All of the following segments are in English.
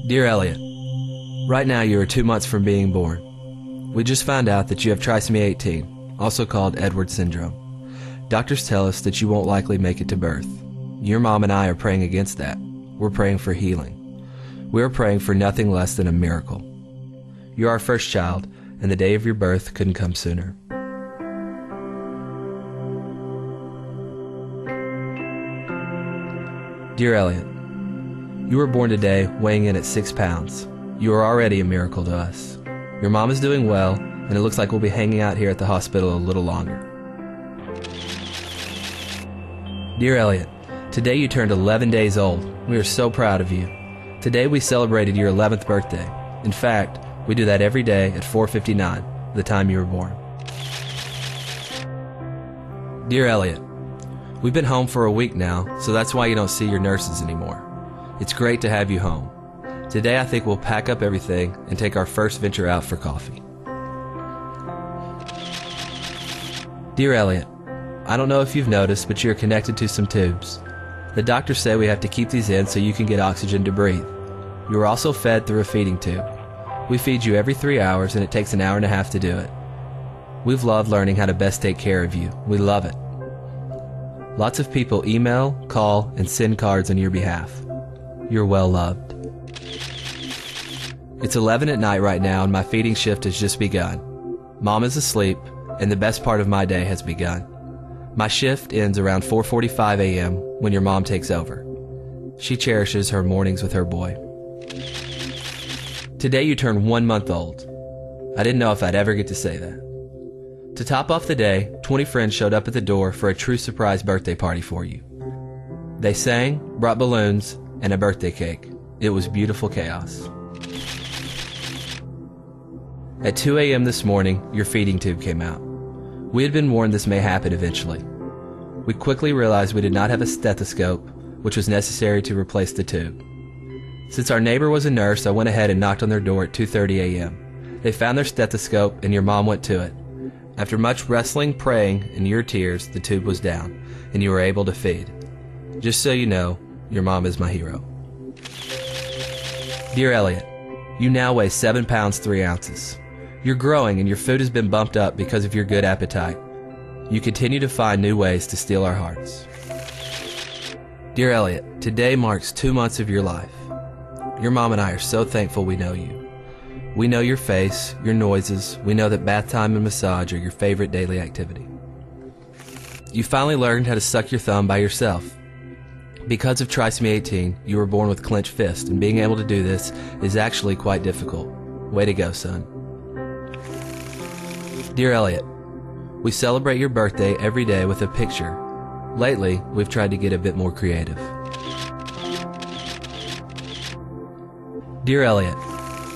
Dear Elliot, right now you are 2 months from being born. We just found out that you have trisomy 18, also called Edwards syndrome. Doctors tell us that you won't likely make it to birth. Your mom and I are praying against that. We're praying for healing. We are praying for nothing less than a miracle. You're our first child, and the day of your birth couldn't come sooner. Dear Elliot, you were born today weighing in at 6 pounds. You are already a miracle to us. Your mom is doing well, and it looks like we'll be hanging out here at the hospital a little longer. Dear Elliot, today you turned 11 days old. We are so proud of you. Today we celebrated your 11th birthday. In fact, we do that every day at 4:59, the time you were born. Dear Elliot, we've been home for a week now, so that's why you don't see your nurses anymore. It's great to have you home. Today I think we'll pack up everything and take our first venture out for coffee. Dear Elliot, I don't know if you've noticed, but you're connected to some tubes. The doctors say we have to keep these in so you can get oxygen to breathe. You are also fed through a feeding tube. We feed you every 3 hours, and it takes an hour and a half to do it. We've loved learning how to best take care of you. We love it. Lots of people email, call, and send cards on your behalf. You're well loved. It's 11 at night right now, and my feeding shift has just begun. Mom is asleep, and the best part of my day has begun. My shift ends around 4:45 a.m. when your mom takes over. She cherishes her mornings with her boy. Today you turn 1 month old. I didn't know if I'd ever get to say that. To top off the day, 20 friends showed up at the door for a true surprise birthday party for you. They sang, brought balloons, and a birthday cake. It was beautiful chaos. At 2 a.m. this morning, your feeding tube came out. We had been warned this may happen eventually. We quickly realized we did not have a stethoscope, which was necessary to replace the tube. Since our neighbor was a nurse, I went ahead and knocked on their door at 2:30 a.m. They found their stethoscope, and your mom went to it. After much wrestling, praying, and your tears, the tube was down, and you were able to feed. Just so you know, your mom is my hero. Dear Elliot, you now weigh 7 pounds 3 ounces. You're growing, and your food has been bumped up because of your good appetite. You continue to find new ways to steal our hearts. Dear Elliot, today marks 2 months of your life. Your mom and I are so thankful we know you. We know your face, your noises. We know that bath time and massage are your favorite daily activity. You finally learned how to suck your thumb by yourself. Because of trisomy 18, you were born with clenched fists, and being able to do this is actually quite difficult. Way to go, son. Dear Elliot, we celebrate your birthday every day with a picture. Lately, we've tried to get a bit more creative. Dear Elliot,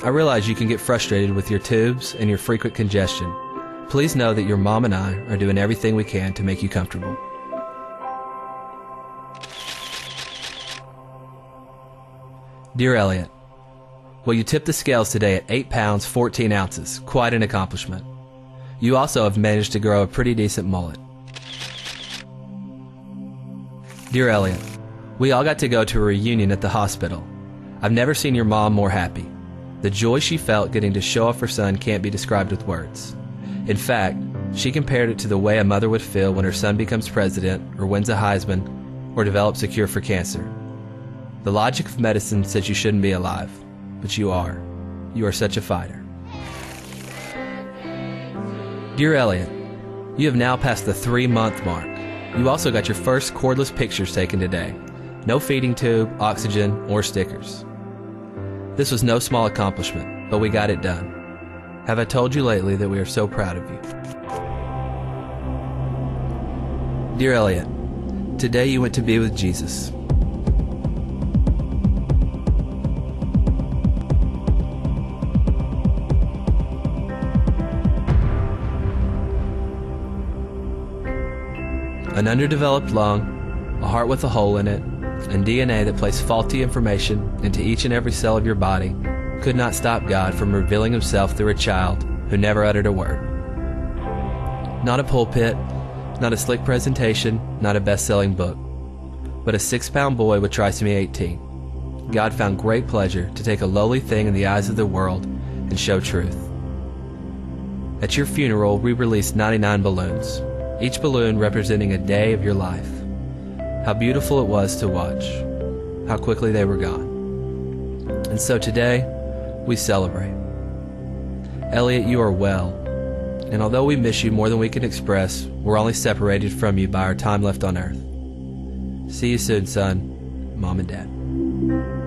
I realize you can get frustrated with your tubes and your frequent congestion. Please know that your mom and I are doing everything we can to make you comfortable. Dear Elliot, well, you tipped the scales today at 8 pounds 14 ounces. Quite an accomplishment. You also have managed to grow a pretty decent mullet. Dear Elliot, we all got to go to a reunion at the hospital. I've never seen your mom more happy. The joy she felt getting to show off her son can't be described with words. In fact, she compared it to the way a mother would feel when her son becomes president, or wins a Heisman, or develops a cure for cancer. The logic of medicine says you shouldn't be alive, but you are. You are such a fighter. Dear Elliot, you have now passed the 3-month mark. You also got your first cordless pictures taken today. No feeding tube, oxygen, or stickers. This was no small accomplishment, but we got it done. Have I told you lately that we are so proud of you? Dear Elliot, today you went to be with Jesus. An underdeveloped lung, a heart with a hole in it, and DNA that placed faulty information into each and every cell of your body could not stop God from revealing himself through a child who never uttered a word. Not a pulpit, not a slick presentation, not a best-selling book, but a 6-pound boy with trisomy 18. God found great pleasure to take a lowly thing in the eyes of the world and show truth. At your funeral, we released 99 balloons, each balloon representing a day of your life. How beautiful it was to watch, how quickly they were gone. And so today, we celebrate. Elliot, you are well, and although we miss you more than we can express, we're only separated from you by our time left on earth. See you soon, son, Mom and Dad.